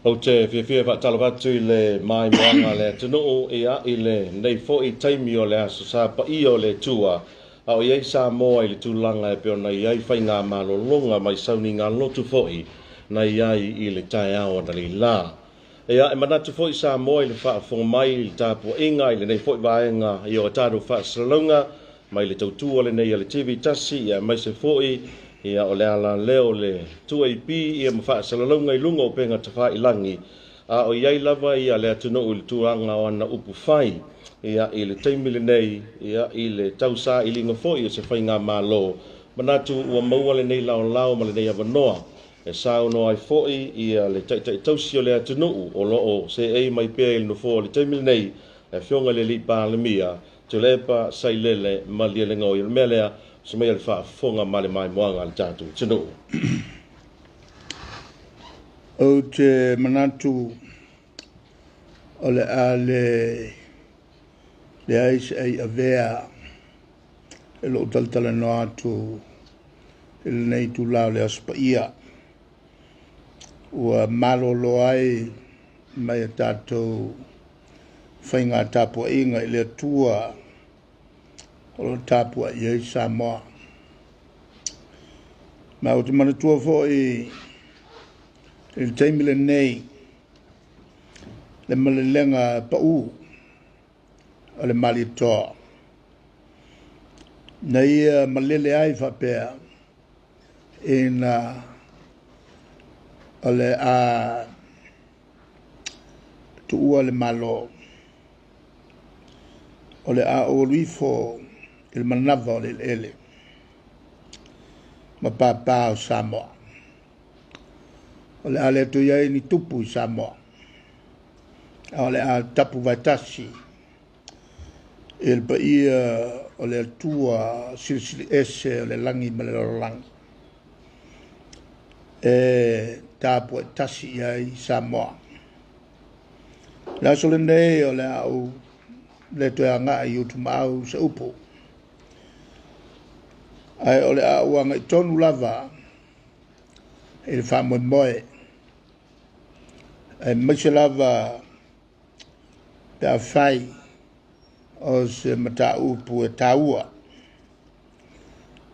O te whiwhia pa talawatu I le mai moanga le tunu I a I le nei fo I taimi o le aso sa pa I o le tua a o iei sa moa I le tūlanga e peo na iai whai ngā malolonga mai sauni ngā lotu fo I na iai I le tae ao na li la. E a e manatu fo I sa moa I le wha fonga mai I le tāpua inga I le nei fo I vaenga I o tāru wha salonga mai le tautua le nei a le TV tasi I a mai se fo ia o le ala leo le tua I pi ia mawha salalonga I lunga o penga tawha I langi a o iai lava ia le atunu o le tuanga o ana upu whai ia I le teimile nei ia I le tausa I linga fo ia se whai ngā mālo manatu ua maua le nei lao lao ma le nei avanoa e sao no ai fo ia le tausi o le atunu o loo se ei mai pia il no fo le teimile nei e fionga le li pa le mia te lepa sai lele ma lia le ngau I le melea se mai le wha fonga male mai moanga al tātou tino. O te manatu o le a le ais ai a vea e lo taltala no atu e le nei tu lao le aspa ia ua malo lo ai mai a tātou whainga tāpua inga I le tua o lo tāpua I ai Samoa. Ma o te manatua fo I le taimile nei le malelenga pa u o le mali toa. Na ia malele ai whapea na o le a tu ua le malo o le a o luifo il manava o le ele ma papa o Samoa o le ale tu iai ni tupu I Samoa o le a tapu vaitasi il pa ia o le tua silisili ese o le langi ma le langi e tapu tasi iai Samoa la sole nei o le au le to anga I utu mau se upo ai ole a wanga I tonu lava e le wha moe ai maise lava pe a whai o se mata upu e taua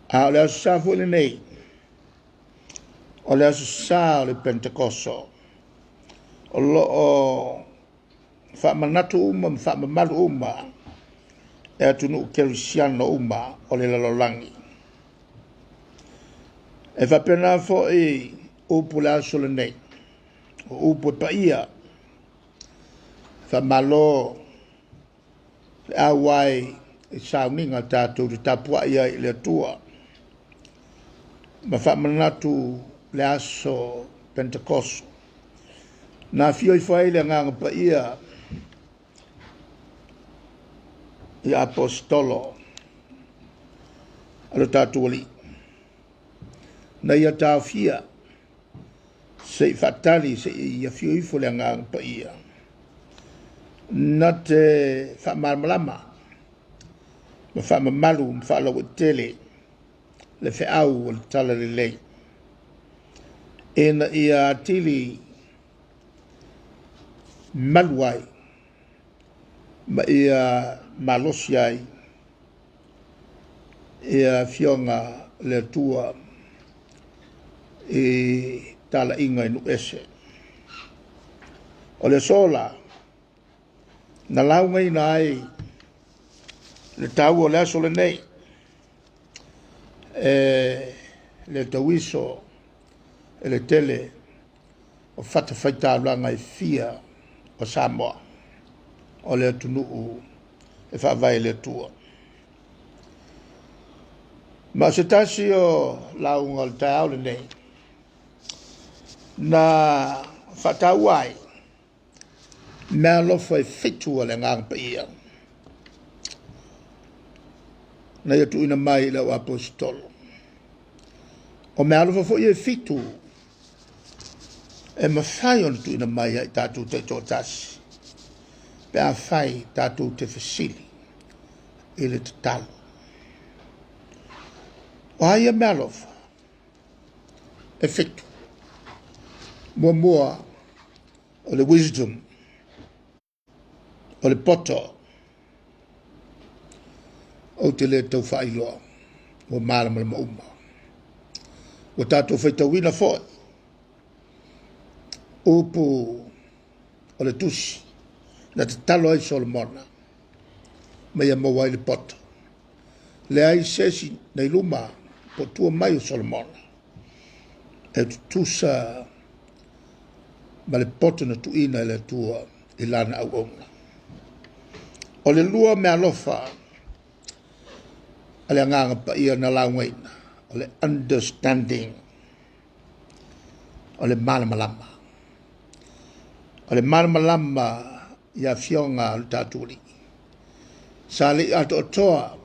a ole aso sa fu le nei ole aso sa o le Pentecoso o lo o wha manatu uma ma wha mamalu uma e atunu kerisiano uma o le lalolangi e whapena fo I upu la sole nei o upu pa ia whamalo le awai I sauninga tātou te tapua ia I le tua ma whamanatu le aso Pentecost na fio I whai le nganga pa ia I apostolo alo tātou ali na ia tāwhia se whatari se ia whioifo le ngā pa ia. Na te whamarmalama, ma whamamalu, ma whaalawa tele, le whiau o le tala le lei. E na ia atili maluai, ma ia malosi ai, ia whionga le tua, e tala inga inu ese. O le sola, na launga ina ai, le tau o le aso le nei, le tawiso, e le tele, o fata faita langa I fia o Samoa, o le atunuu, e whaavai le tua. Ma se tasi o launga le tau le nei, na whatauai, mea lofa fitua le ngang ia. Na ia tu ina mai lau apostolo. O mea lofa fo ia fitu, e mawhai on tu ina mai ai tātou te tōtasi. Pea whai tātou te fasili, ile te talo. O haia mea lofa, e fitu. Mua o le wisdom, o le poto, o te le tau whailoa, o mārama le mauma. O tātou whaitawina fōi, upu o le tusi, na te talo ai Solomona, mai a mawai le poto. Le ai sesi nei luma, po tua mai o Solomona, e tusa ma le poto na tuina le tua i lana au onga. O le lua me alofa, ale anganga pa ia na laungaina, o le understanding, o le malamalama. O le malamalama ia fionga o le tāturi. Sa le ato toa,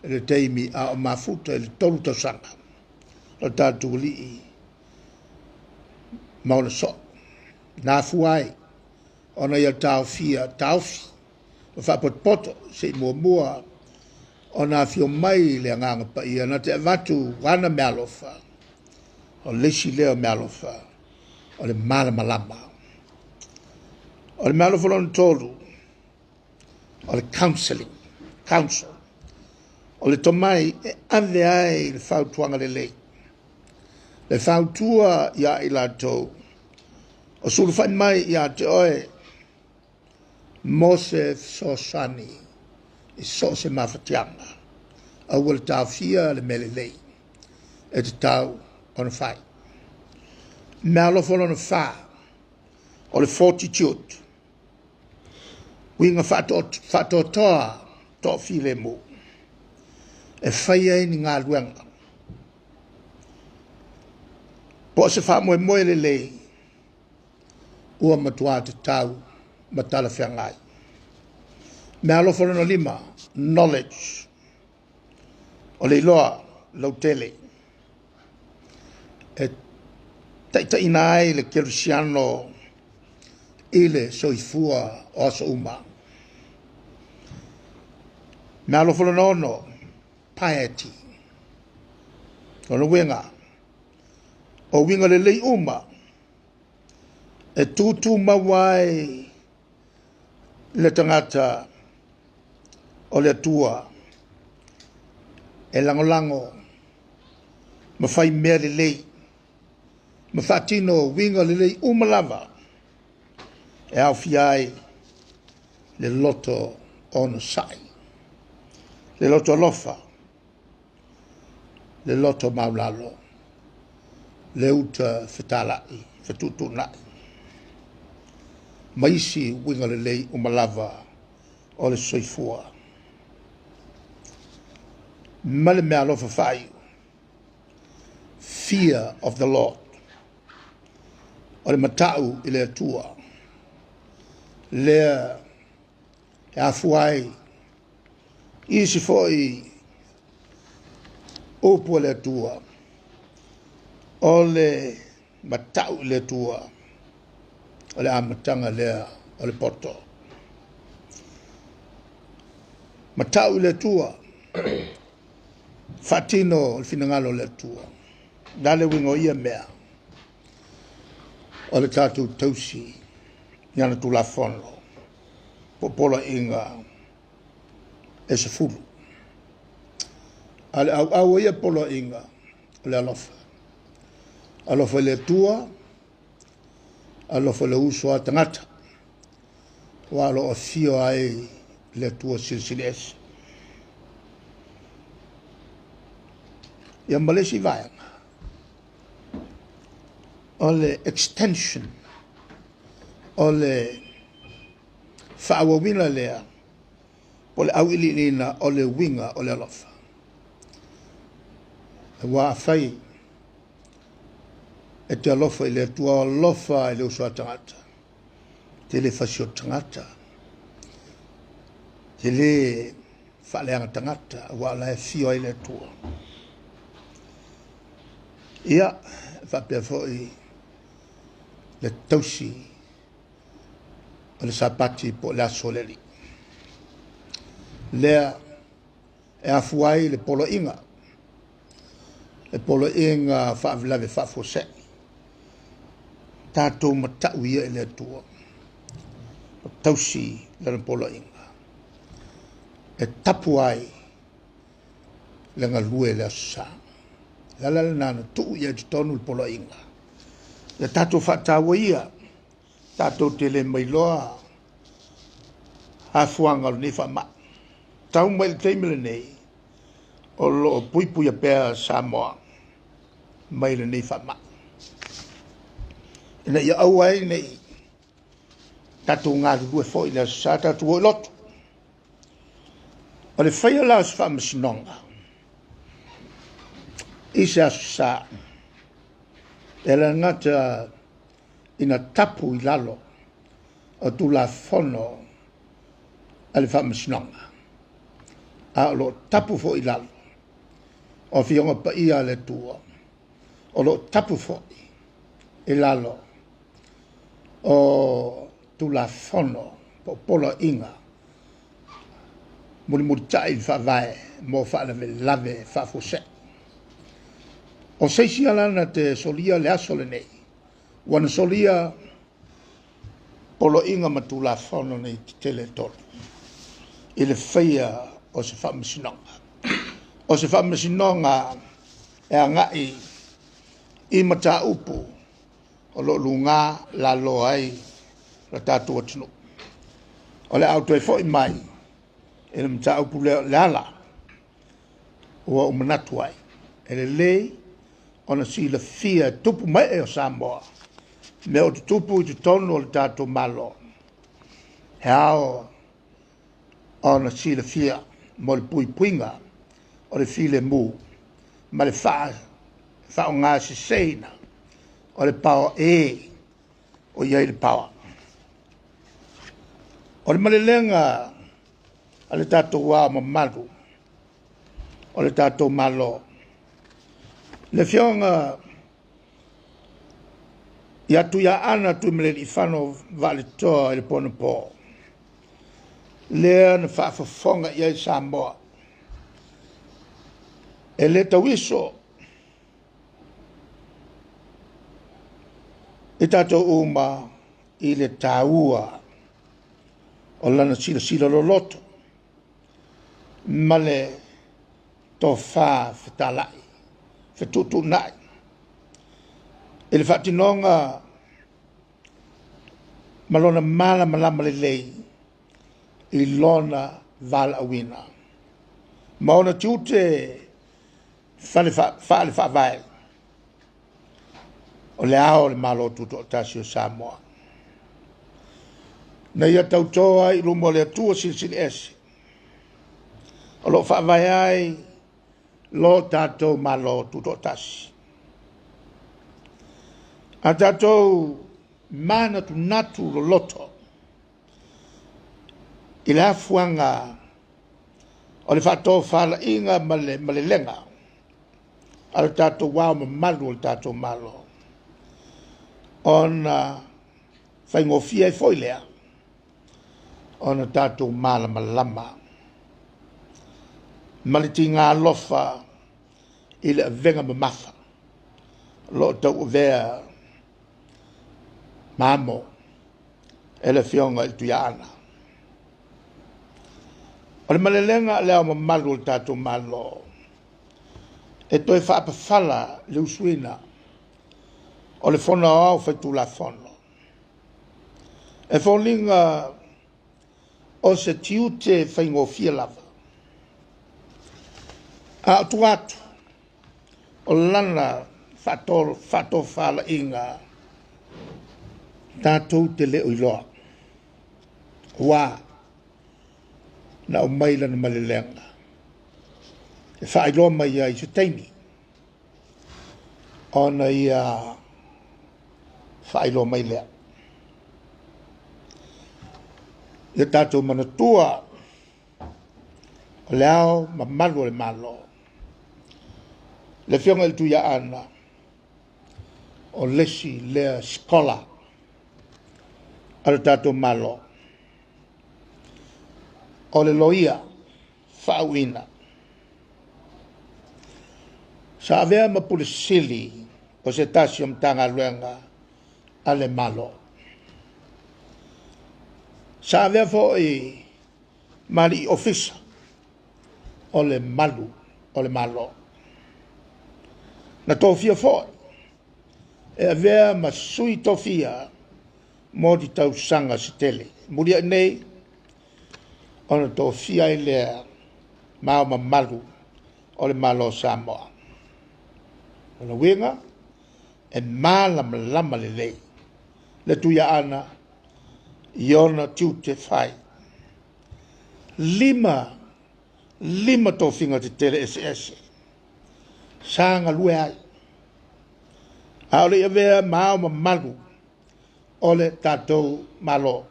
le teimi a o mafuta le tolu tausanga, o tāturi mauna so. Nā fuai, ona ia taufi, o whapotpoto, se mua, ona fio mai le nganga pa ia, na te avatu wana me alofa, o lesi leo me alofa, o le malamalama. O le me alofa lona tolu, o le counsel, o le tomai e ave ai le whautuanga le lei. Le whautua ia i latou, o suru whai mai ia te oe, Mose Sosani, i so se mawhatianga, a ua le tau fia le mele lei, e te tau o na whai. Me alofa lona wha, o le fortitude, winga whato toa, to file mu, e whai ai ni ngā luenga. Po se wha moe le lei, ua matua te tau, matala whiangai. Me alofa lona lima, knowledge, o le iloa, lautele, e taita ina ai le Kirisiano, ile soifua o asa uma. Me alofa lona ono, piety, lona winga, o winga le lei uma, e tutu mawai le tangata o le atua, e langolango, ma fai mea le lei, ma fatino winga le lei umalava, e au fiai le loto ono sai, le loto lofa, le loto maulalo, le uta fetalai, fetutunai. Maisi winga le lei umalava o le soifua. Male mea lofa fai. Fear of the Lord. O le matau i le atua. Lea e afuai. Isi foi opu le atua. O le matau i le atua. O le amatanga lea o le poto. Matau i le tua. Fatino il finangalo le tua. Dale wingo ia mea. O le tatu tausi. Niana tu la fono. Popola inga. E se fulu. Ale au ia polo inga. Le alofa. Alofa le tua. Alofa le uso a tangata. Walo o fio ai le tua silsilesi. Ia malesi vaianga. O le extension. O le whaawawina lea. O le auilina o le winga o le alofa. E wā whai. E te alofa i le tua alofa i le uso a tangata. Te le fasio tangata. Te le whaaleanga tangata. Wā la e fio i le tua. Ia, whapea fwoi le tausi o le sapati po le asoleri. Lea e afuai le polo inga. Le polo inga whaavilave whaafose. tātou matauia e le atua. Tausi lana pola inga. E tapu ai le ngalue le asa. Lala le nana tuu ia te tonu le pola inga. Le tātou whatawa ia. Tātou te le mailoa. Hafuanga le nefa ma. Tau mai le teimele nei. O lo pui pui a pēr Samoa. Mai le nefa ma. Ina ia au ai nei. Tātou ngā rue fo i le asa. Tātou o lotu. O le whaia la sa whamasinonga. Isa sa. E la ngata ina tapu i lalo. O tu la fono. A le whamasinonga. A lo tapu fo i lalo. O fionga pa ia le tua. O lo tapu fo i lalo. O tu la fono. Po pola inga. Muli muli tai fa vai mo fa lave fa fose. O seisi alana te solia le asole nei. Wana solia polo inga matula fono nei tele tolo. Ile feia o se whamasinonga. O se whamasinonga e a ngai i mata upu o lo lunga la lo ai la tatu atinu. O le auto e fo i mai e le mta upu le ala ua umanatu ai. E le lei ona si la fia tupu mai e o Samoa. Me o te tupu i te tonu o le tātou malo. He ao ona si la fia mo le pui puinga o le file mu. Ma le wha o ngā si seina o le pao e o iei le pawa. O le malelenga a le tātou wā mamaru, o le tātou malo. Le fionga, i atu ia ana tu mele i whano vale toa i le pono pō. Lea na whaafafonga i ai Samoa. E le tawiso, i tātou uma i le tāua, o lana sila loloto. Male to fa fatalai fatutu nai ele fatinonga malona mala malama lei i lona val awina maona tute fale fa vai o le ao le malo tuto tasio Samoa na ia tautoa i lumo le atua silsili esi. O lo whaavai ai lo tātou malo tuto tasi. A tātou mana tu natu lo loto. I le afuanga o le whatou whala inga male lenga. A le tātou wao ma malu o le tātou malo. Ona whaingofia i foilea. Ona tātou mala malama. Maliti ngā lofa i le venga mamafa. Lo tau vea mamo e le fionga i tuiana. O le malelenga leo mamalu o tātou malo. E toi whaapawhala le usuina o le whona au whaitu la whono. E wholinga o se tiute whaingofia lava. A atu atu, o lana whato whala inga tātou te leo i loa. Wā, na o maila na malelenga. E whailoa mai ai se teimi. Ona ia whailoa mai lea. Ia tātou manatua, o leo ma malu le malo. Le fionga il tuia ana, o lesi lea skola, ala tātou malo. O le loia, whauina. Sa avea ma pule sili, o se tasi o mtanga luenga, ale malo. Sa vea fo e mali ofisa ole malu, ole malo. Na tofia fo e avea masui tofia mo di tau sanga se tele. Muria nei, ona tofia i lea mao ma malu ole malo Samoa. Ona winga e malama lama le lei. Le tuia ana iona tiute fai. Lima tofinga te tele SS. Sanga lue ai. Aole ia vea mao ma malu ole tatou malo.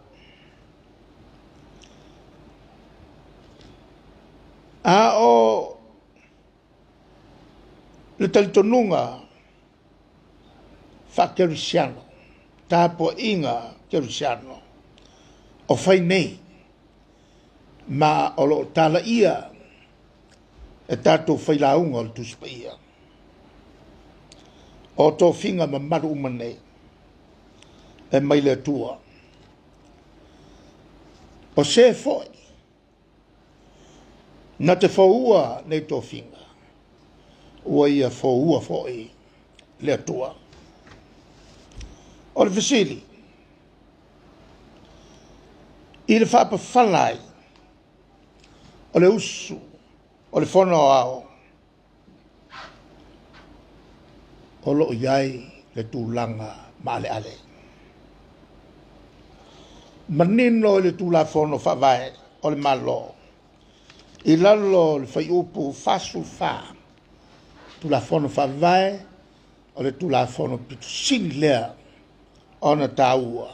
A o le talitonunga fa kerisiano, tapo inga kerisiano, o fai nei, ma o lo tala ia, e tatou fai launga o le tuspa ia. O tō finga ma maru umanei, e mai le tua. O se foi, na te fōua nei tō finga, ua ia fōua foi le tua. O le fesili, i le whapawhanai, o le usu, o le whono ao, o lo iai le tūlanga ma ale ale. Manino le tūla whono whawai, o le malo, i lalo le whai upu fasu wha, tūla whono whawai, o le tūla whono pitu sini lea, ona tāua.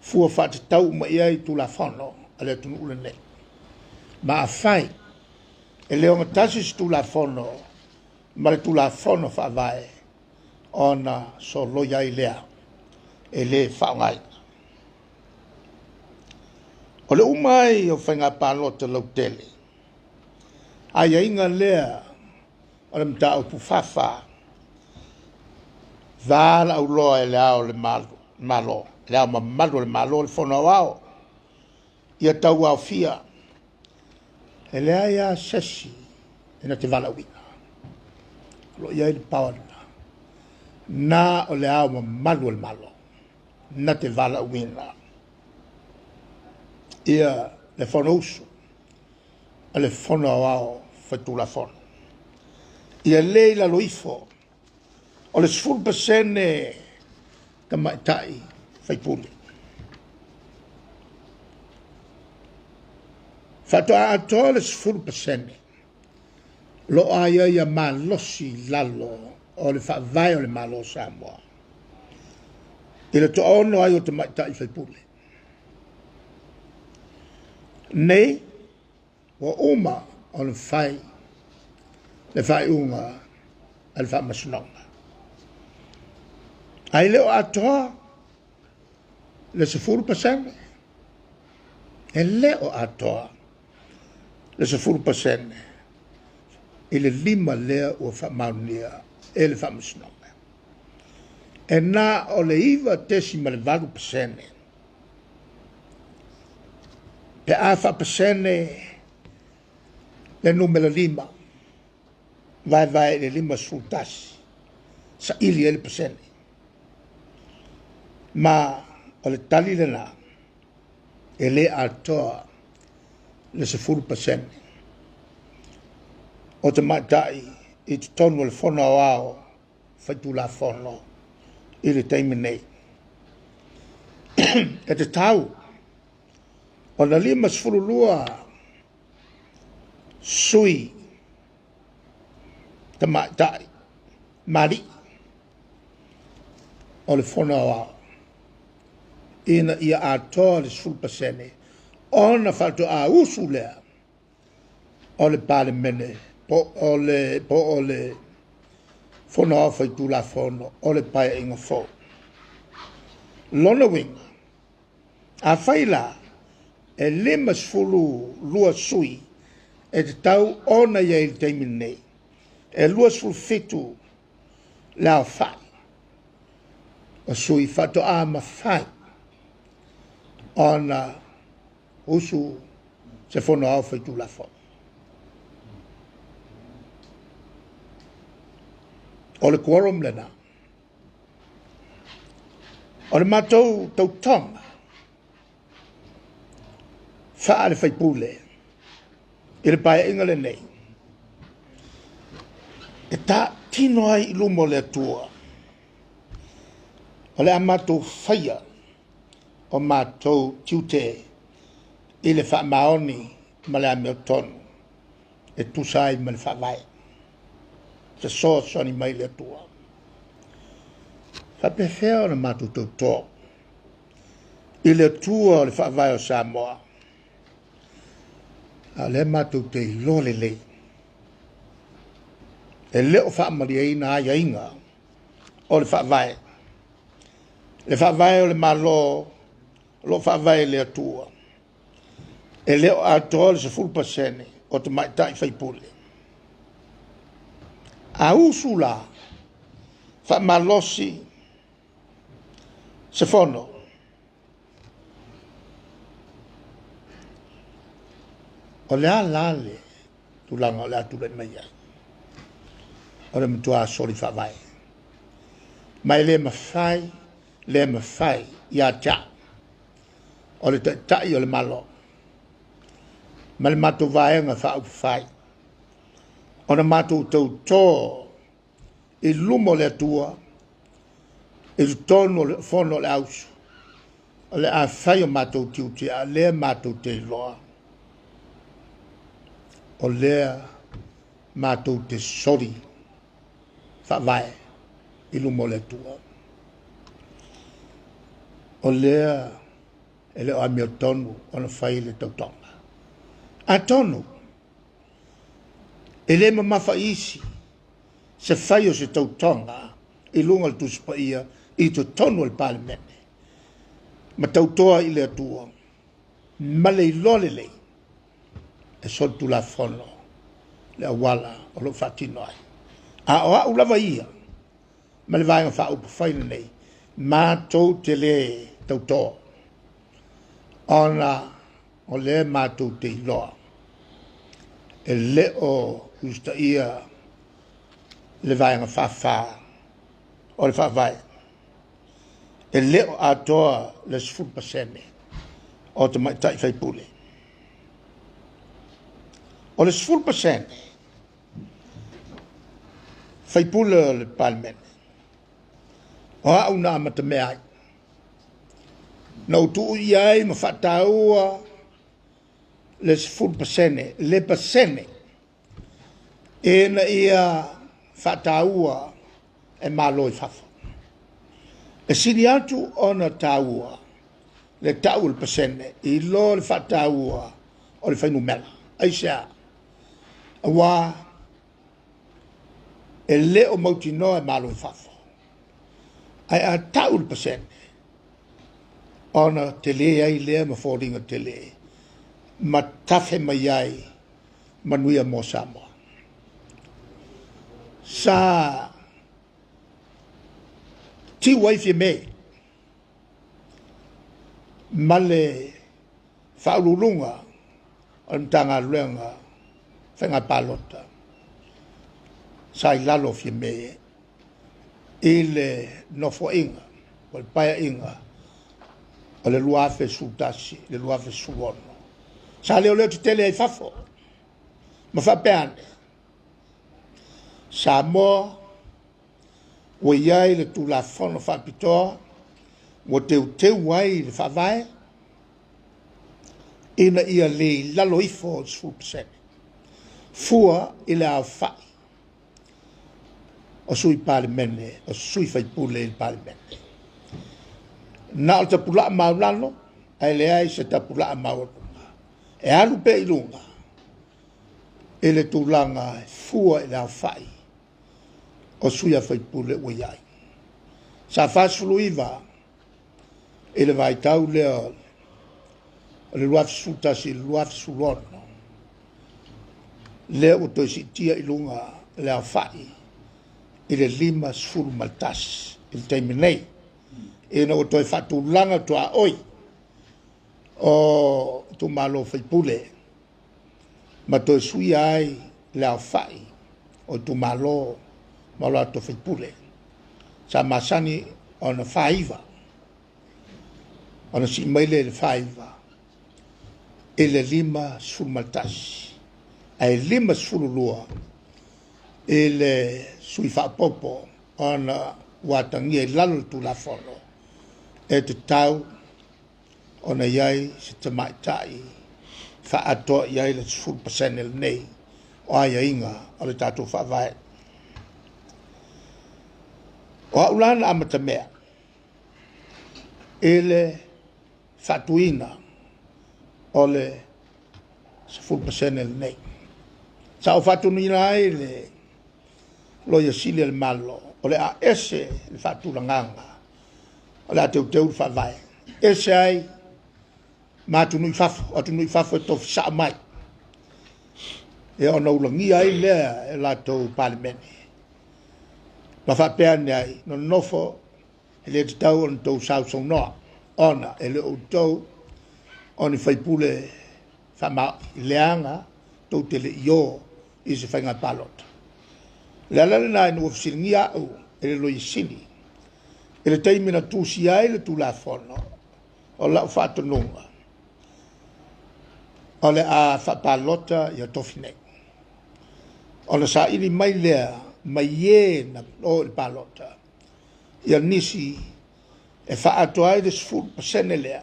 Fua whate tau ma iai tūla whono, a le tunu ule nei. Ma a whai, e leonga tasis tūla whono, ma le tūla whono whawai, ona so loia i lea, e le whaongai. O le umai o whainga pālota lau tele, ai inga lea, o le mta au pufafa, vāla au loa e le ao le malo, le ao ma malo le malo le whono au, ia tau au fia, e le aia sesi, e na te vala wina. Lo ia i pawana, na o le ao ma malo le malo, na te vala wina. Ia le whono usu, a le whono au whaitula whono. Ia leila loifo, o le 10% ka maitai whaipuli. Whatoa atoa le 10%, lo aia ia malosi lalo, o le whaavai o le malo Samoa. I le toono ai o te maitai whaipuli. Nei, wa uma o le whai unga, a le wha masunonga. Ai leo atoa, le 10%, e leo atoa, le 10%, i le 5 lea ua wha maunia, e le wha masunonga. E nā o le iwa tesi ma le 2%, pe a wha pasene le numero 5, vai le 5 sultasi, sa ili e le pasene. Ma o le tali le nā, e le atoa le 10%. O te maitai, i te tonu le whono au, whaitu la whono, i le teime nei. E te tau, o na 5 sui, te maitai, mari, o le whono au. Ina ia atoa le 10%, ona whatu a usu lea, o le pale mene, po o le whono au whaitu la whono, o le pae inga who. Lona winga, a whaila, e 5 sui, e te tau ona ia il teimi nei, e 2 fitu lao whai. o sui fato a mawhai ona usu se fono au fai tu la fo. O le quorum le na. O le matou tau tonga. Wha le fai pule. I le pae inga le nei. E ta tino ai ilumo le atua. O le a matou whaia. O matou tiute. I le wha maoni ma le a meo tonu. E tusai ma le wha vai. Se so soni mai le atua. Wha pefea o le matou tau tō. I le atua o le wha vai o Samoa. A le matou te lole lei. E leo wha maria ina aia inga. O le wha vai. Le wha vai o le malo. Lo wha vai le atua. E leo a tole se full pasene. O te mai tai whai pule. A usula. Wha malosi. Se fono. O le alale. Tulanga o le atu le mai ai. O le mtua sori wha vai. Mai le mawhai. Le mawhai. Ia tia. O le tai o le malo. Ma le matou vaenga wha upu whai. O le matou tau tō. I lumo le atua. I tono le fono le ausu. O le a whai o matou tiuti. A le matou te loa. O lea matou te sori whawai I lumo le tua. O lea e leo a mea tonu o na whai le tautonga. A tonu e le mamafa isi se whai o se tautonga I lunga le tuspa ia I to tonu al palemene. Ma tautoa I le atua. Ma le lole lei. E soltu la fono le awala o lo fatino ai a o a ulava ia ma le vai fa upu faina nei ma tou te le tauto ona o le ma tou te iloa e le o usta ia le vai fa o le fa vai e le o atoa le sfut pasene o te mai tai fai pule o le 10% fai pula le palmen o a una mata me ai no tu iai ma fataua le 10% le pasene e na ia fataua e malo I fafa e sini atu ona taua le tau le pasene I lo le fataua o le fai numela aisea wa e leo mautino e malo I fafo. Ai a taul pasene. Ona te le ai lea ma fōringa te le. Ma tafe mai ai manuia mo Samoa. Sa ti waifi me male faululunga on tanga luenga whenga palota. Sa I lalo fi me I le nofo inga, o le paia inga, o le luafe sutasi, le luafe suono. Sa leo leo te tele ai fafo, ma fa peane. Sa mo, o iai le tu la fono fa pitoa, o teu wai le fa vai, ina ia le lalo ifo o sfupsene. Fua I le au fai. O sui palemene, o sui fai pule I palemene. Na o te pula maulano, ai le ai se te pula maulunga. E alu pe ilunga. E le tūlanga fua I le au fai. O sui a fai pule o iai. Sa fasulu iwa, e le vai tau leo, le luaf sutasi, le luaf sulono. Leo o toi si tia ilunga le au fai. I le lima sfuru maltas, I le taimi nei, e no toi fatu langa tua oi o tu malo fai pule ma toi sui ai la fai o tu malo to fai pule sa masani ona faiva ona si maile le faiva ele lima sumaltas ai lima sululua ele sui fa popo ona watangi lalo tu la fono e te tau ona iai se te maitai fa ato iai le 2% el nei o aia inga o le tatu fa vai o aulana amata mea ele fatuina o le 2% el nei sa o fatuina ai le lo ia sile le malo o le a ese le fatulanganga o le a teu fa vai ese ai matunui fafo e tofi sa mai e ona ulangi ai lea e latou palemene ma faapea ai no nofo e le tatau ona tou sausaunoa ona e le outou ona faipule faama i leaga tou tele io i se faiga palota le ala lenā ina ua fesiligia a'u e le loiasili e le taimi na tusi ai le tulafono o la'u fa'atonuga o le a fa'apalota ia tofi nei o le sa'ili mai lea mai ē na o le palota ia nisi e fa'ato ai le 10% lea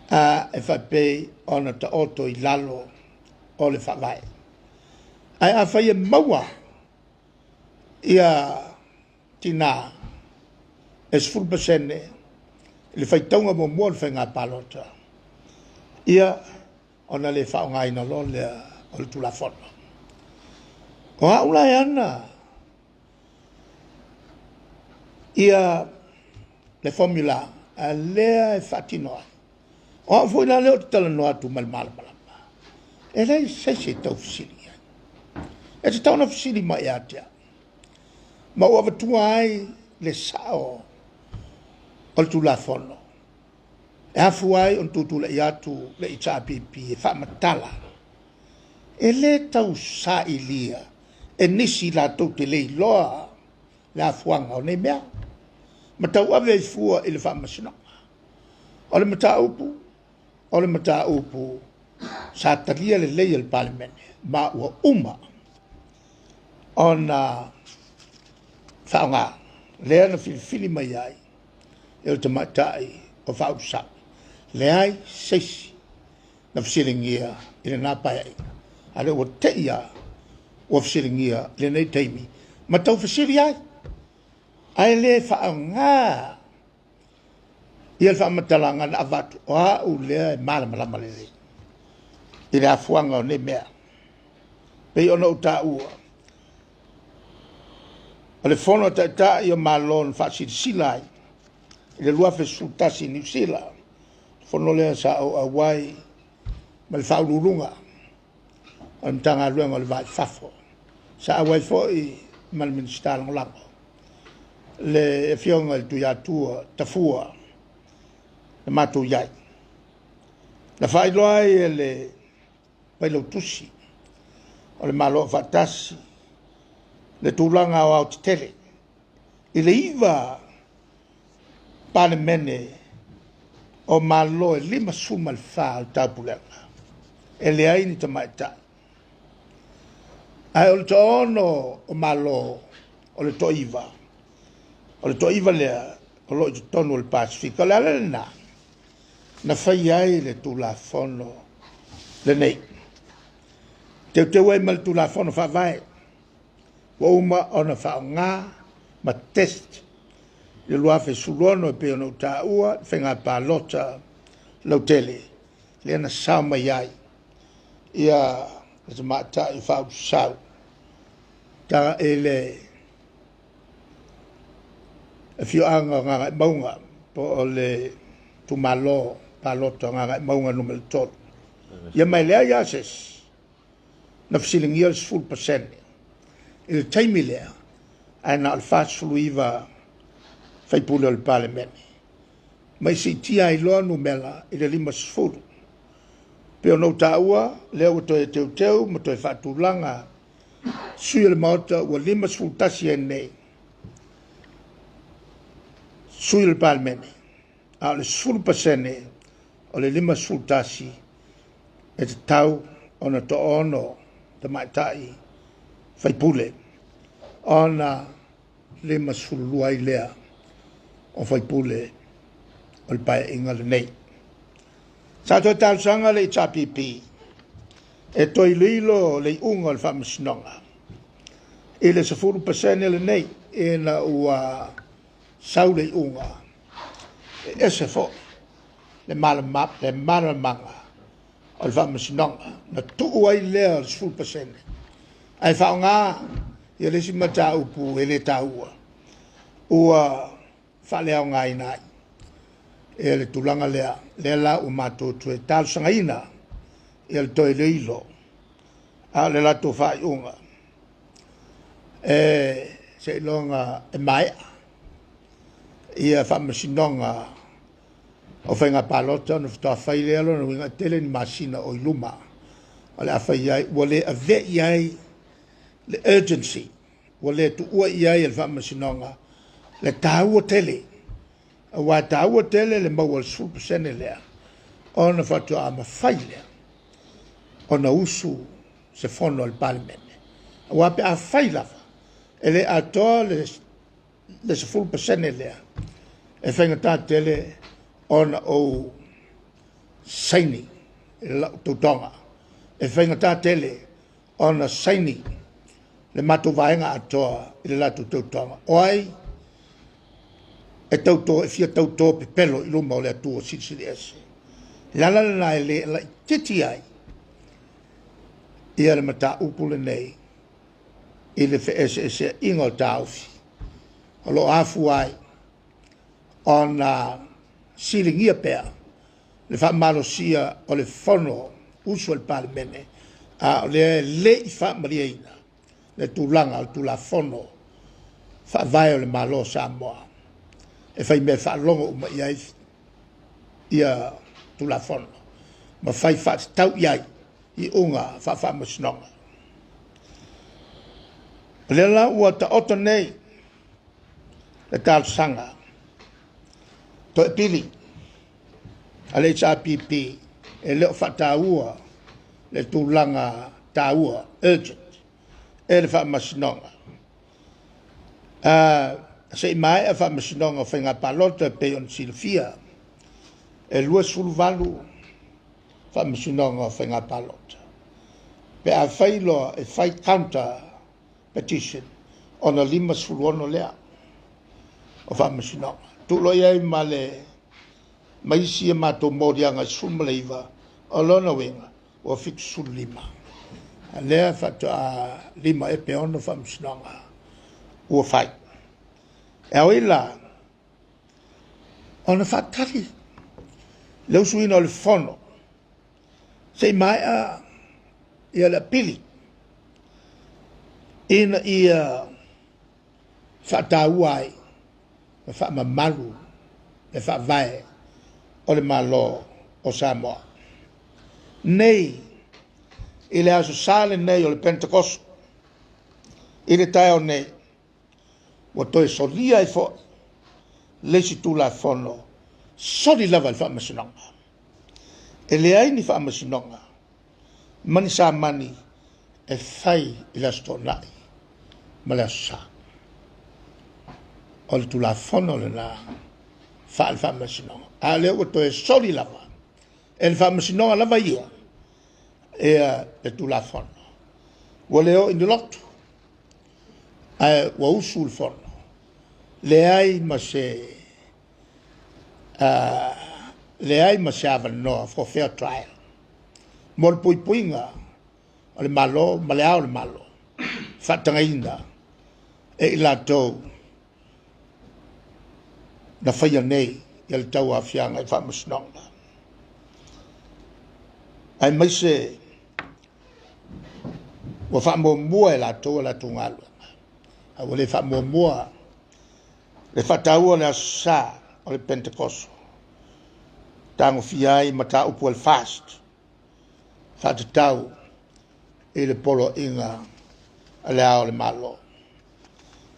a e fa'apei ona ta'oto i lalo o le fa'avae ae a faia maua ia tina e 10% le faitauga muamua le faiga palota ia ona le fa'aogāina lo lea o le tulafono o a'ulae ana ia le formula a lea e fa'atino ai o a'u fo'i la lea o te talanoa atu ma le malamalama e lei seise tau fesili ai e te tauna fesili ma e atea ma ua vatua ai le sa'o o le tulafono e afu ai on tutula'i atu le i ta'apipi e fa'amatala e lē tausā'ilia e nisi latou te lē iloa le afuaga o nei mea ma tau'ave ai fua i le fa'amasinoga o le mataupu o le mataupu sa talia lelei a le palemene ma ua uma ona fa'aogā lea na filifili mai ai e o tamaita'i o fa'ausa'i leai seisi na fesiligia i lenā paea'iga a le ua te'ia ua fesiligia i lenei taimi ma tau fesili ai ae lē fa'aogā ia le fa'amatalaga na avatu o a'u lea e malamalama lelei i le afuaga o nei mea pei ona ou tā'ua o le fono ta'ita'i o malo na fa'asilasila ai i le 2 New Zealand fono lea sa auai ma le fa'aululuga o le matagaluega o le vaifafo sa auai fo'i ma le minista lagolago le e fioga i le tuiatua tafua le matou iai na fa'ailoa ai e le pailautusi o le malo fa'atasi le tulaga o ao tetele i le iva palemene o malo e 5 le fā o tapulega e leai ni tamaita'i ae o le to'ono o malo o le to'iva lea o lo'i totonu o le pasifika o le ala lenā na fai ai le tulafono lenei teuteu ai ma le tulafono fa'avae ua uma ona fa'aogā ma test le lua fesuluono e pe ona tā'ua faiga palota lautele lea na sao mai ai ia le tamaita'i fa'ausau ta ele e fio'aga o gaga e mauga po o le tumalo palota o gaga e mauga numele 3 ia mai lea ia ses na fesiligia le 10% i le taimi lea ae na o le fasuluiva fai pule o le parliament mai si tia I loa no mela I le 5 pe o no taua le o to e teu mo to e fatulanga sui le mauta ua 5 tasi e nei sui le parliament a le 10% o le 5 tasi e te tau ona to ono te maitai fai pule ona 5 luai lea o fai pule o le pai inga le nei. Sa to tau sanga le tapipi e toi lilo le unga le whamasinonga. E le 10% le nei e na ua sau le unga. E se fo le maramanga o le whamasinonga. Na tuu ai lea le 10%. Ai whaonga ia le si mata upu e le taua. Ua whalea ngai nai. E le tulanga lea, le la o mato tue tal sangaina, e le toi le ilo, a le lato whai unga. E se longa e mai, ia whamasinonga o whainga palota, no whatoa whai lea lo, no winga tele ni masina o iluma, o le a whai iai, ua le a ve iai, le urgency, ua le tu ua iai e le whamasinonga, le tāua tele, wa taua tele le mau al 10% lea ona fatu ama fai lea ona usu se fono al parliament wa pe a fai lava ele ato le 10% lea e whainga tā tele ona o saini le tutonga e whainga tā tele ona saini le matu vaenga atoa i le latu tutonga oai e tauto e fia tauto pe pelo I luma o le atua sili ese. Lala na le la titi ai. Ia le mata upule nei. I le fe ese ingo taufi. O lo afu ai. Ona silingia pea. Le fa malosia o le fono uso el parlemene. A le I fa mariena. Le tulanga o tula fono. Fa vai o le malo Samoa. E fai me fa longo ma iai ia tu la fono ma fai fa tau iai I unga fa masnonga le la ua ta oto nei le tal sanga to e pili ale HRPP e leo fa taua le tulanga taua urgent e le fa masnonga se mai e fa masnonga whainga palota pe on silfia e lua sulvalu fa masnonga whainga palota pe a whailo e whai counter petition ona 5 lea o fa masnonga tu lo iai ma le maisi e mato morianga sumleiva o lona winga o fik sul 5 lea fatu a 5 e pe ona fa masnonga ua whai e au ila ona fatali leu suina o le fono sei mai a ia la pili ina ia fatauai me fa mamalu me fa vai o le malo o Samoa nei ile aso sale nei o le Pentecost ile tai o nei wa toi solia I fo lesi tu la fono soli lava il whamasinonga e le ai ni whamasinonga mani sa mani e whai I la stonai ma le asa o le tu la fono le na wha il whamasinonga a le wa toi soli lava e il whamasinonga lava ia e le tu la fono wa leo in the lot wa usu il fono le ai ma se avanoa for fair trial mo le puipuiga o le malo ma le ao le malo faatagaina e I latou na faia nei ia le tau afiaga I faamasinoga ai maise ua faamuamua e latou a latugaluega aua le faamuamua le whataua le asa o le Pentecost. Tango fiai mata upu al fast. Whatatau e le polo inga a le ao le malo.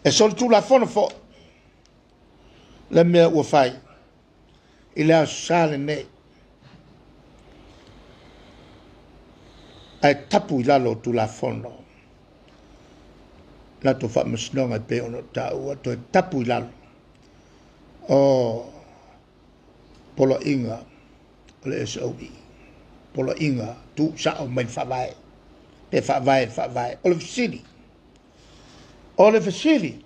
E sol tu la fono fo le mea ua fai i le asa le nei. Ai tapu i lalo tu la fono. La to fa masnonga pe ono tau to tapu i lalo. O polo inga le SOE. Polo inga tu sa o mai fa vai. Pe fa vai. O le fasili. O le fasili.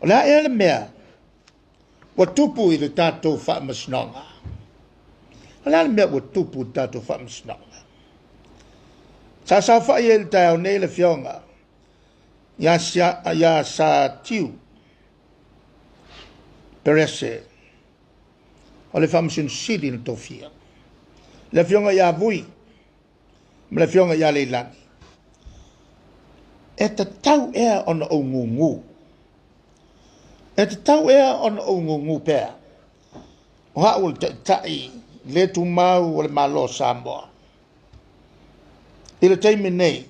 O la e le mea. Wa tupu i le tato fa masnonga. O la le mea wa tupu i tato fa masnonga. Sa fa i le tau nei le fionga. Ya sa tiu. Perese. O le famsun sidi na tofia. Le fionga ya vui. Ma le fionga ya leilani. E te tau ea ona o ngungu. E te tau ea ona o ngungu pea. O hao le tai le tu mau o le malo Samoa. I le teime nei.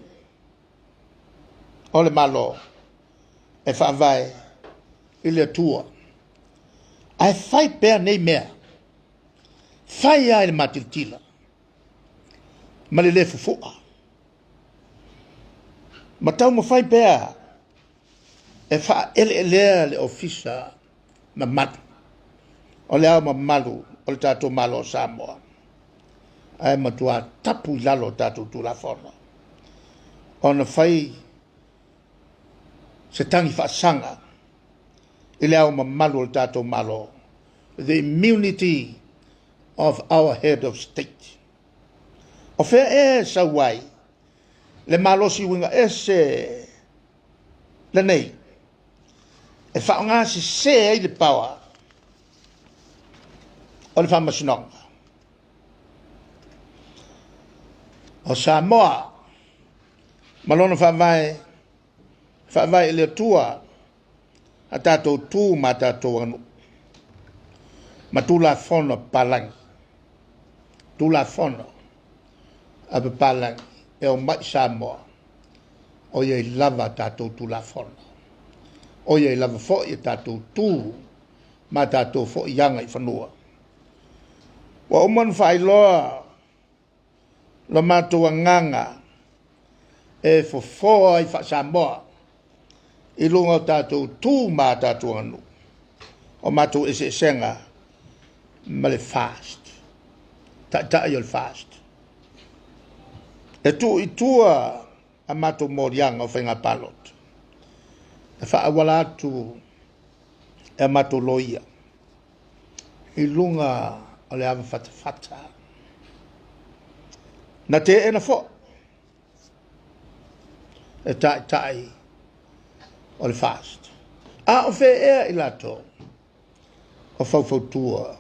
O le malo. E whaavai. I le tua. Ai fai pea nei mea. Fai ai le matiltila. Ma le fufua. Ma tau ma fai pea. E wha ele le ofisa ma matu. O le au ma malu. O le tato malo Samoa. Ai matua tapu lalo tato tu la forma. O na fai se tangi whaasanga. I le au ma malu o le tato malo. The immunity of our head of state. O fea e sa wai, le malosi winga e se le nei. E wha ngā se e le pawa. O le whamasinonga. O Samoa, malona whawai le tua, a tātou tū ma tātou anu. Ma tula fono palangi. Tula fono. Ape palangi. E o mai Samoa. O ye lava tātou tula fono. O ye lava fo i tātou tū. Ma tātou fo i yanga i whanua. Wa uman whai loa. Lo mātua nganga. E fo foa i wha Samoa. I lunga tātou tū ma tātou anu. O mātou ese senga. Ma le fast. Ta i fast. E tu i tua a mato morianga o whainga palot. E wha awala atu e mato loia. I lunga o le awa fata. Na te e na fo. E tai o le fast. A o whe ea i lato. O fau tua.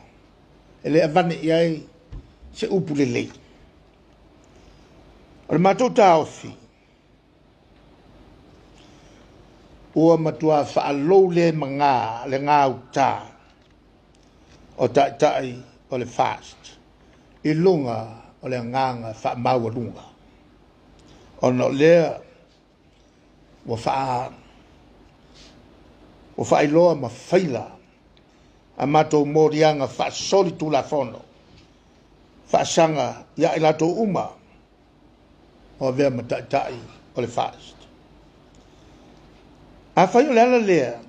E le avane iai se upu le lei. O le mātou tā ofi. Ua matua whaalou le manga, le ngā utā. O tai o le fast. I lunga o le nganga whaamaua lunga. O no lea ua whaailoa ma whaila. A matou morianga wha soli tu la fono. Wha sanga ia i lato uma. O vea matai o le fast. A whai o le ala lea.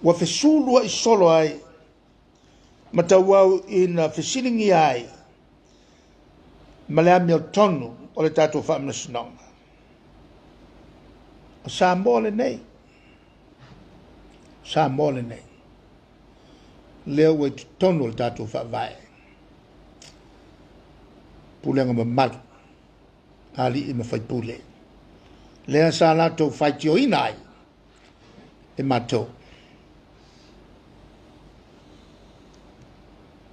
Wa fesulua i solo ai. Matawau i na fesilingi ai. Ma le ami o tonu o le tatou wha mnasinonga. O sa mole nei. Sa mole nei. Leo wai tonu le tātou whaavai. Pulenga ma maru. Ali i ma whai pule. Lea sa lātou whai tio inai. E mātou.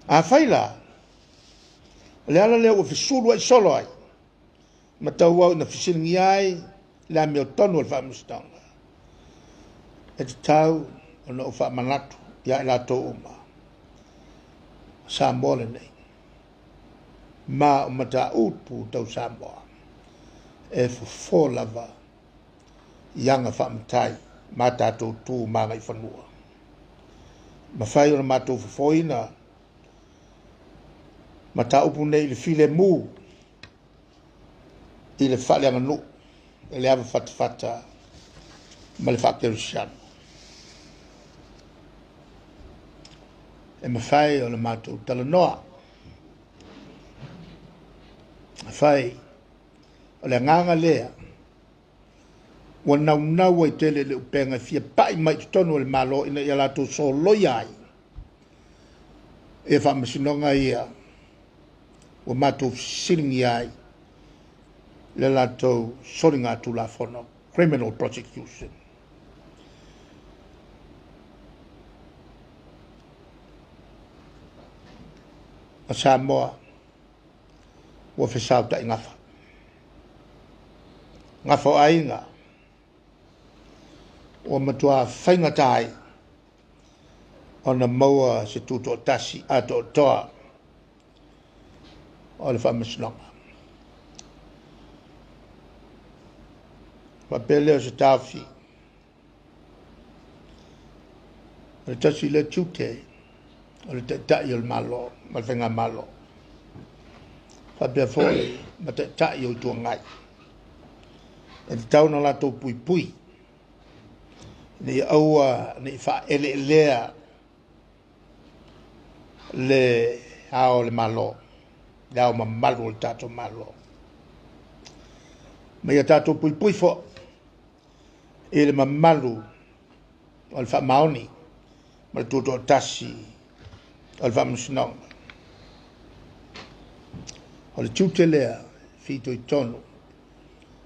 A whaila. Le ala leo wa fisuru ai solo ai. Ma tau wau na fisilingi ai. Le a meo tonu al whaamustanga. E te tau ona o fa manatu ya la to uma Samoa le nei ma o mata upu tau Samoa e fo lava yanga fa mtai mata to tu ma ngai fanua ma fai ona matou fofoina mata upu nei le file mu i le fale anganu e le ava fatafata ma le fa'akerusiano e mawhai o le matou talanoa mawhai o le nganga lea ua naunau ai tele le upenga fia pai mai tutonu o le malo ina ia latou so loia ai e whaamasinonga ia ua matou fisiringi ai le latou soringa tu la fono criminal prosecution a Samoa ua fesau ta ngafa ngafa o ainga ua matua whainga tai ona maua se tuto tasi ato toa o le whamasnonga wapele o se tawhi o le tasi le tute o le tai o le malo ma le whainga malo whapea fōi ma te tai o i tua ngai e te tauna lato pui pui ni aua ni fa ele lea le hao le malo le hao ma malo le tato malo ma ia tato pui pui fo e le ma malo o le fa maoni ma le tuto tasi o le fa msinonga o le tute lea fito i tonu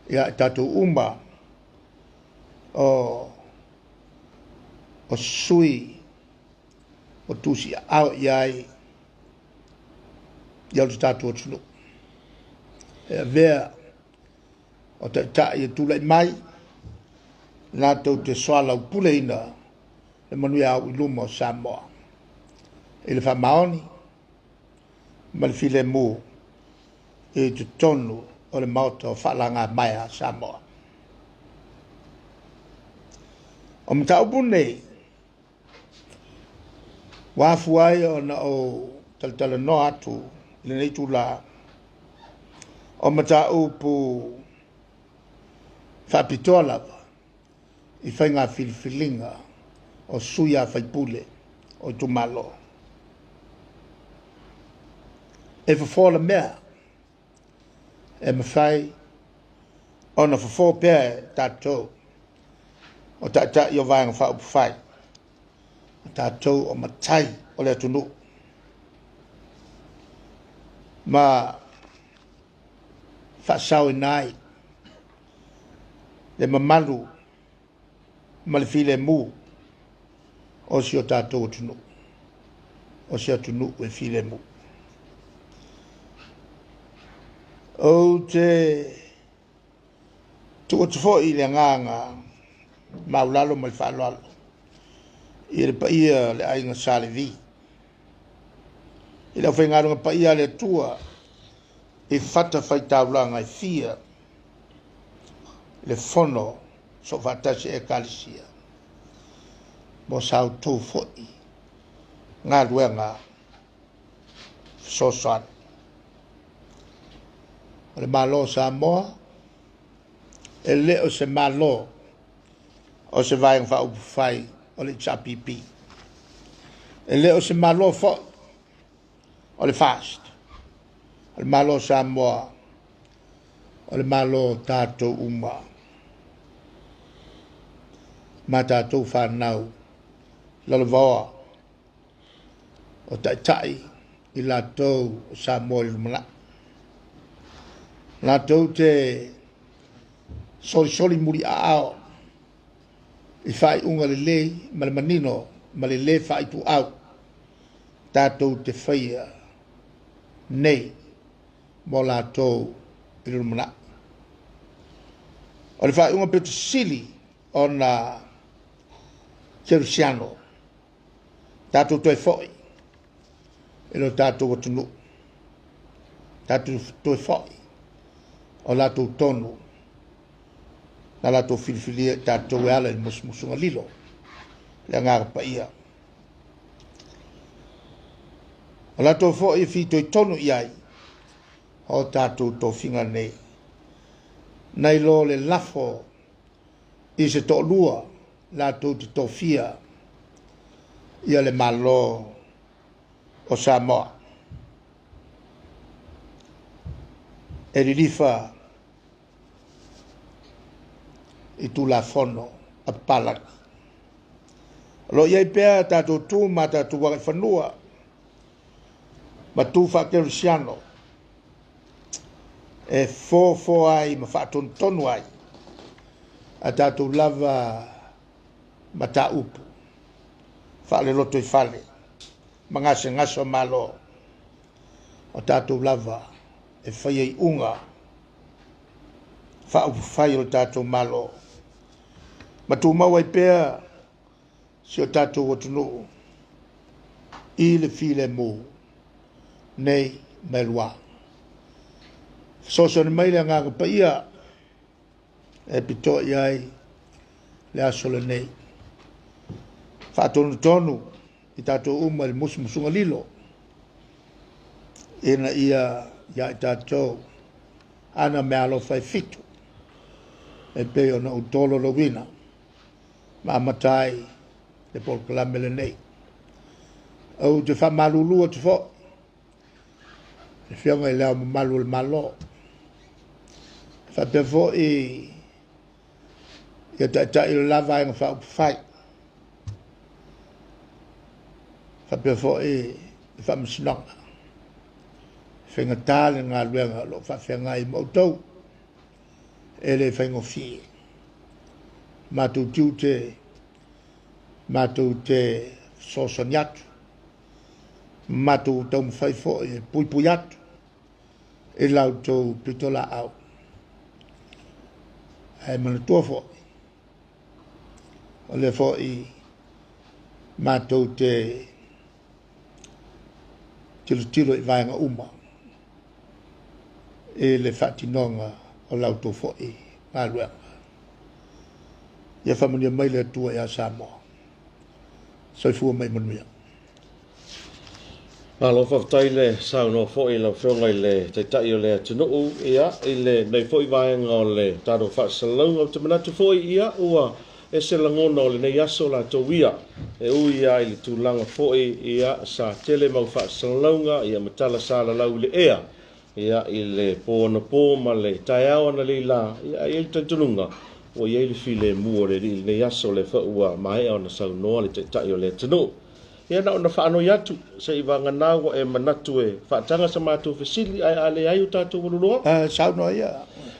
ia tato umba o sui o tusi au iai ia o tatu o tunu e vea o te tai e tula i mai nā tau te soala u pule ina le manui au i luma o Samoa e le whamaoni ma le file mu e te tonu o le mauta o whalanga mai a Samoa o mta upu nei wafu ai ona o taltala no atu le nei tu la o mata upu whapitola i whainga filifilinga o suia whaipule o tumalo e whawhola mea e mawhai ona whawho pia tātou o tata i o vāinga whaupu whai tātou o matai o le atunu ma whaasau nai le mamalu ma le file mu o si o tātou atunu o si atunu e file mu o te tuatufo i le nganga maulalo ma le whaaloalo i le paia le ainga Salevi. I le whaingarunga paia le tua e whata whaitaulanga i fia le fono so whatasi e kalisia. Mo sau tō fōi ngā ruenga sosan. O le malo Samoa e le o se malo o se vaeng whaupu whai o le tsapipi. E le o se malo fo o le fast. O le malo Samoa. O le malo tātou uma. Ma tātou whanau. Lalo vaoa. O tai i lātou Samoa i lumana. Lātou te soli muri a ao. I whai unga le lei, ma le manino, ma le le whai pu au. Tātou te whaia nei mo lātou i rumana. O le whai unga petu sili o na Cristiano tātou toi foi e lo tātou atunu tātou toi foi o lātou tonu na lātou filifilia tātou e ala i musmusunga lilo le ngāra pa ia o lātou foi e fi toi tonu iai o tātou tō whinga nei nei lo le lafo i se tō lua lātou te tō whia ia le malo o Samoa. E ririfa i tu la fono a palaki. Lo iai pea tātou tū ma tātou waka whanua ma tū whakerusiano e fō ai ma whaatonu tonu ai a tātou lava ma tā upu whaale loto i whale mangase ngaso malo o tātou lava e whai ei unga whaupu whai o tātou malo ma tū mau ai pēa si o tātou watunu i le file mū nei mai lua soso ni mai le ngāka pa ia e pito iai le asole nei whaatonu tonu i tātou uma le musmusunga lilo ina ia i tātou ana me alo whai fitu e peo na utolo lo wina ma matai le polkalame le nei au te wha malulua te fo le whianga i leo malu le malo wha pe fo i ta i lava inga wha upu whai wha pe fo i wha msinonga whenga tāle ngā luenga lo wha whenga i mautou e le whengo whi mātou tiute mātou te sosoni atu mātou tau mwhai fo e pui atu e lau tau pitola au e mana tua fo o le fo i mātou te tilo i vaenga uma e le whatinonga o lau tau fo i ngā luenga ia whamania mai le tua i a Samoa soifua mai manuia Alo whaftai le sau no fo i la whionga i le taitai o le tunuu ia i le nei fo i vaenga o le tāro whaasalau au te manatu fo i ia ua e se langona o le nei aso la tō wia e ui ia i le tūlanga fo i ia sa tele mau whaasalaunga ia matala sa la lau le ea ia i le pōna pō ma le tai awana le la ia i le taitununga o ia i le file mua le nei aso le whaua mai au na sau noa le taitai o le tunuu ia na ona whaano iatu sa i wanga nāua e manatu e whaatanga sa mātou whesili ai ale ai o tātou walulua saunoa ia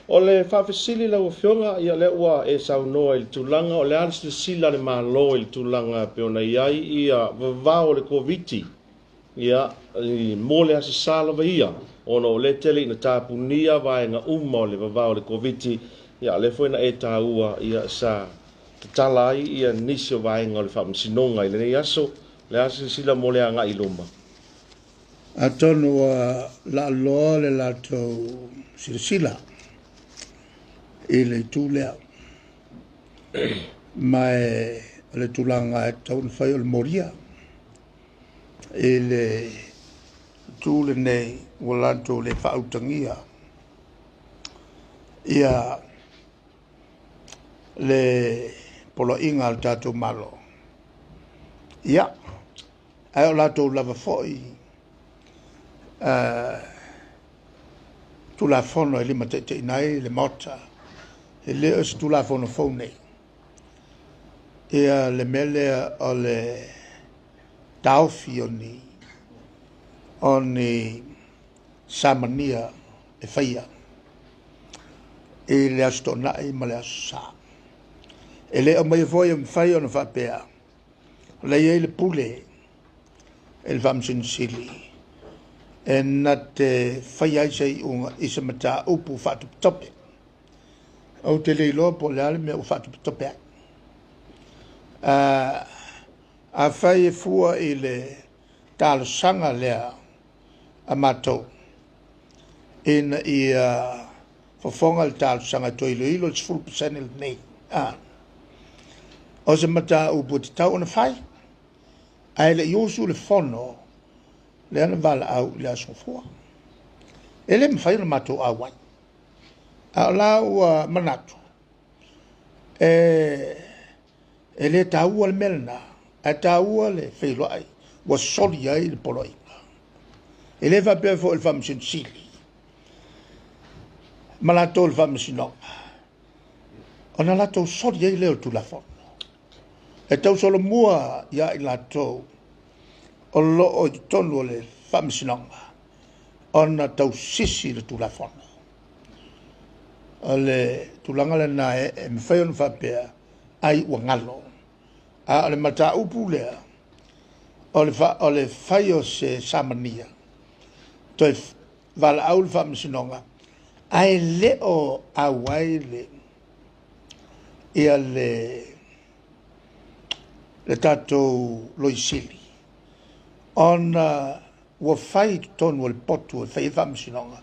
o le whawhesili lau whionga ia le ua e saunoa i le tūlanga o le alis le sila le mālo i le tūlanga peona iai ia vavao le koviti ia i mōle asa sālawa ia ono o le tele ina tāpunia vaenga uma o le vavao le koviti ia le whoina e tā ua ia sa tala ai ia nisi o vaenga o le whamsinonga i le nei aso le asa sila mōle anga i luma a tonu la loa le latou sila i le tūlea mai le tūlanga e taun whai o le moria i le tūle nei o lanto le whautangia ia le polo inga al tātou malo ia ai o latou lava fo'i tula fono e lima te inai le mota e le os tula fono fone ia le mele o le taufi oni samania e faia e le astona e male asa e le o mai foi o fai ona fa pea le ia le pule el famsin sili e na te whai ai sei unga i se mata upu whatu tope. Au te leilo po le ale me u whatu tope. a fai e fua i le talo sanga lea a matou ina i fofonga le talo sanga to ilo ilo 10% le nei o se mata upu te tau ona fai ai le iosu le fono le ana vala au le aso fua ele me fai le matou a wai a la ua manatu ele taua le melna a taua le feiloai ua soli ai le poloina ele va pe fo il fam sili malato le fam sino ona la to soli ai le tu la fo e tau solo mua ia i lato o lo o tonu le fam sino ona tau sisi le tu la fo ale tulanga le na e me fai on fa pe ai ua ngalo a le mata upu lea o le fai o se samania toi vala au le whamisinonga ai leo a wai le ia le tatou loisili ona ua fai tonu o le potu o fai whamisinonga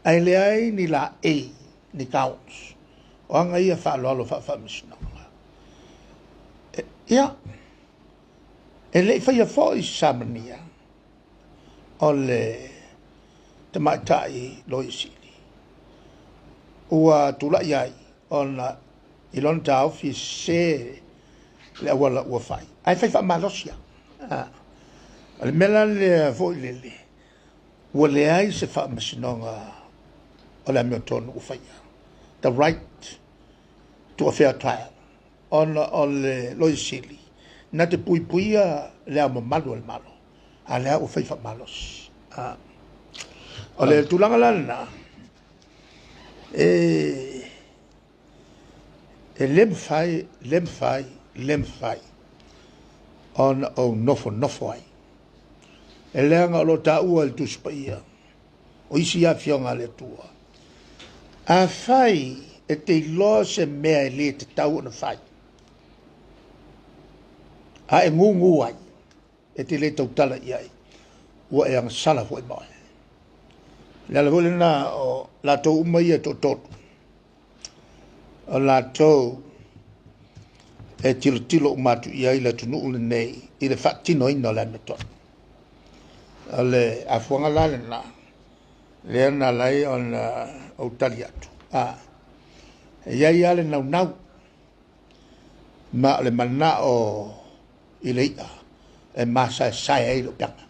ai le ai ni la e ni counts o anga ia whaaloalo whamisinonga ia e le fai a fo i samania o le te maitai loisili ua tula iai ona ilon tau fi se le awala ua fai ai fai fa malosia le mela le fo i lele ua le ai se fa masinonga o le amioton u fai the right to a fair trial on le loisili na te puipuia le amo malu al malo a le o fai fa malos o le tulanga lana e lem fai on o nofo ai e leanga lo ta ua il tuspaia o isi a fionga le tua a fai e te lo se mea e le te tau na fai a e ngungu ai e te le tautala i ai ua e ang sala fo e mai le ala vole na o la tau umai e tototu o la tau e tilo umatu i ai la tunu ule nei i le whaatino ina le ameton o le afuanga la le na le ana lai o na au tali atu e iai ale nau ma le mana o i le ia e masa e sai ai lo pianga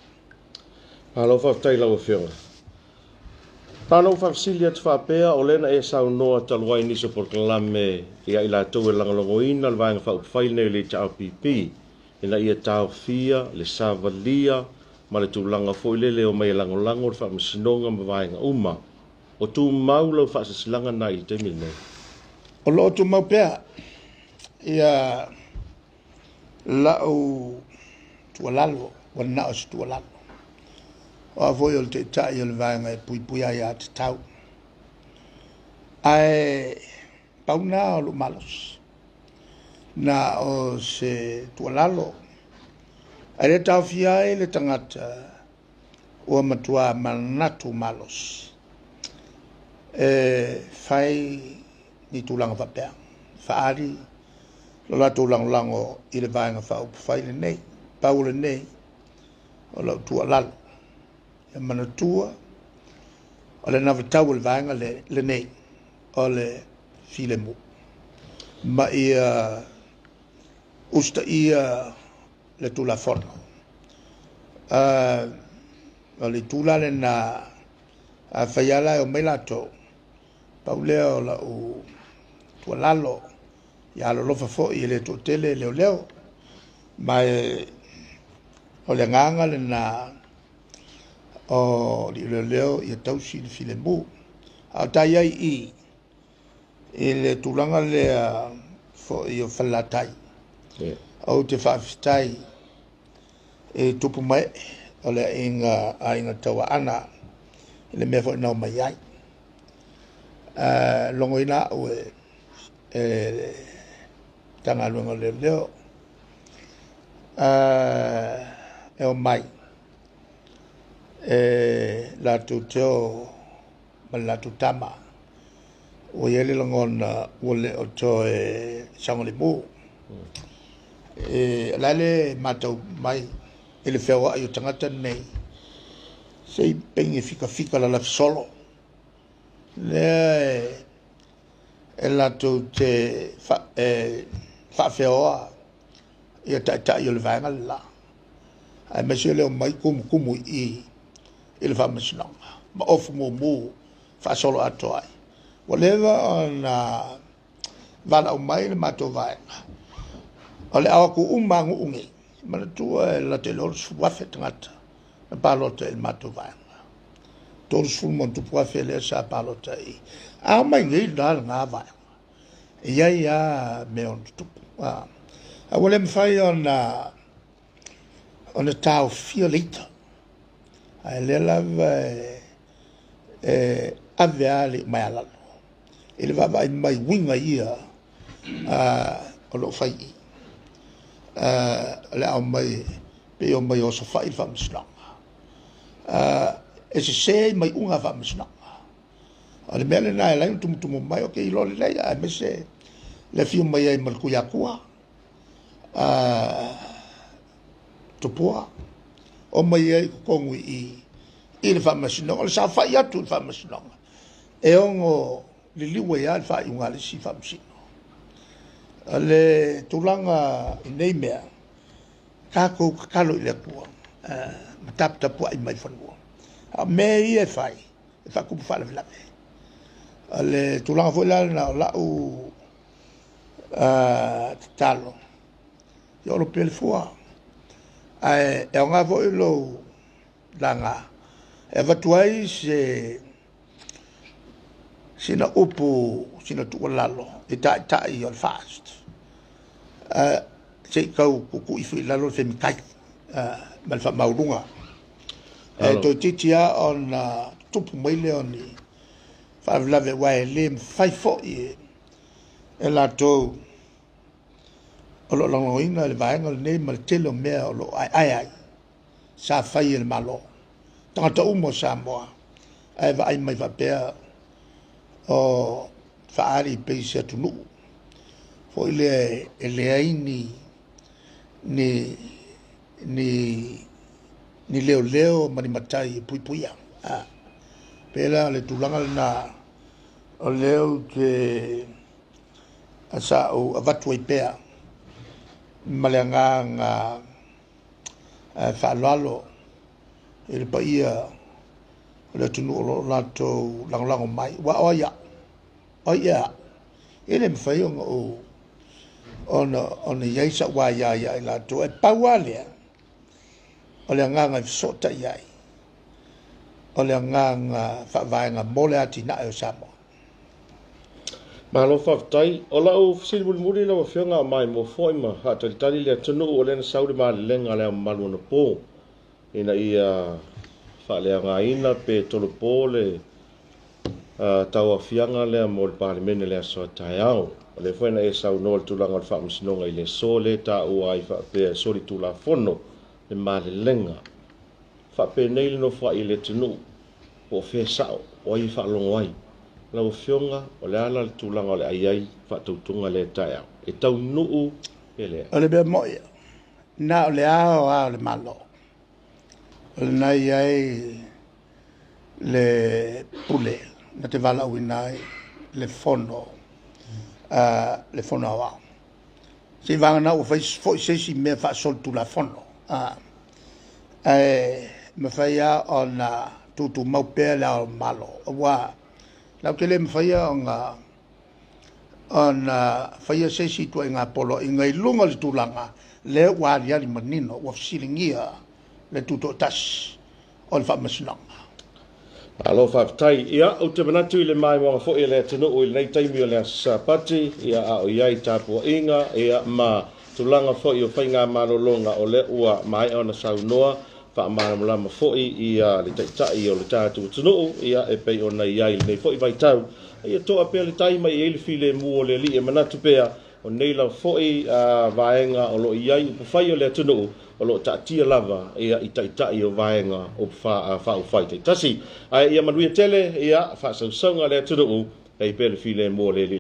Alo fa tai la ofio. Tano fa silia te fa pea o lena e sa no ta loi ni so proclame ia ila to e langa longo ina le vanga fa fai nei le ta pp ina ia ta fia le savalia ma le tulanga foi le o mai lango lango fa msinonga ma vanga uma o tu maulo fa silanga na i te mine o lo tu mau pea ia la o tu lalo o na o tu lalo o avoi o te tai o le vanga e pui ai a te tau ai pauna o lo malos na o se tu lalo ai le tau fia e le tangata o matua manatu malos fai ni tulanga papea faari lo la tulango i le vanga fa fai le nei paule nei o lo tu lalo e manatua o le navatau le vanga le nei o le filemu ma ia usta ia le tula forno o le tula le na a faiala o melato paule o la u tu lalo ya lo lofa fo i le totele leo ma o le nganga le na o li leo ia tausi le filemu a tai ai i le tulanga le fo i o falatai au te whaafitai e tupu mai o le inga tawa ana le mea fo inau mai ai longo ina o tanga luenga leo e o mai la tu teo ma la tu tama o yele langona o le o to sango le mo la le matau mai ele feo ayo tangata nei sei pengi fika la solo le la tu te fa feo ia ta yo le vanga la ai monsieur le mai kumu i il fa mesnong ma of mo fa solo atoi whatever on vala mai le mato vai ole awa ku umangu ungi mana tu la te lor swa fetngata na palote il mato vai tor sul mon tu può fele sa palote a mai ngi dal nga vai ia me on tu I will emphasize on the tau fiolita. I love aviali mai ala. Ele vai mai winga ia o lo fai. Le au mai pe o mai o so fai fa misna. Ese se mai unga fa misna. Ale mele na la tum mai o ke lo le ai me se le fio mai ai mal ku ya kuwa. Tupua o mai ai kongu i le famasino o sa fa ia tu famasino e ongo liliwe ya fa i ngale si famasino ale tulanga nei mea ka ko kalo ile ku tap ai mai fanua a me i fai fa ku fa la ale tulanga fo la u talo yo lo pel fua e nga vo lo langa e va tuai se sina upu sina tu lalo e ta yo fast se kau ku i fi lalo se mi kai mal fa maurunga to titia on tupu mai le oni fa lave wa le fai fo e la to o lo longoina le vaenga le nei ma le telo mea o lo ai sa fai el malo tangata umo sa moa ai va ai mai va pea o faari peise tunu fo ile ai ni leo mani matai puipuia pela le tulanga na o leo te asa o avatu i pea malanga fa lalo il paia le tunu lo lato lang mai wa oya ele mfai o on yaisa wa ya la to e pawale ole nganga sota yai ole nganga fa vainga mole ati na o samo Malo faftai ola o silbul muri la fionga mai mo foima ha tali le tunu o le saudi ma lenga le malu no po ina ia fa le nga ina pe tolo pole tawa fianga le mo le parliament le so taiao le foi na e sau no tu langa fa msino ile sole ta o ai fa pe soli tu la fono le ma le lenga fa pe nei no fa ile tunu o fe sao o i fa long wai la fionga o le ala le tulanga o le ai fa tutunga le taia e tau nuu ele ole be moia na ole a le malo ole nai ai le pule na te vala winai le fono wa si vanga na o fai se si me fa sol tu la fono me fai a ona tu mau pe la malo wa la que le faya on faya se si tu nga polo ngai lunga le tulanga le wa ya li manino wa silingia le tuto tas on fa masnang alo fa tai ia o te manatu le mai mo fo ele tino o le tai mi le sapati ia a o yai tapu inga ia ma tulanga fo yo fainga malolonga o le ua mai ona saunoa fa mala ma foi ia le tai o le tatu tunu ia e pe ona ia le foi vai tau ia to apel tai mai ele file mu le li e manatu pea o nei la foi vaenga o lo iai u fai o le tunu o lo ta tia lava ia ita o vaenga o fa u fai te tasi ai ia manuia tele ia fa sanga le tunu e pele file mo le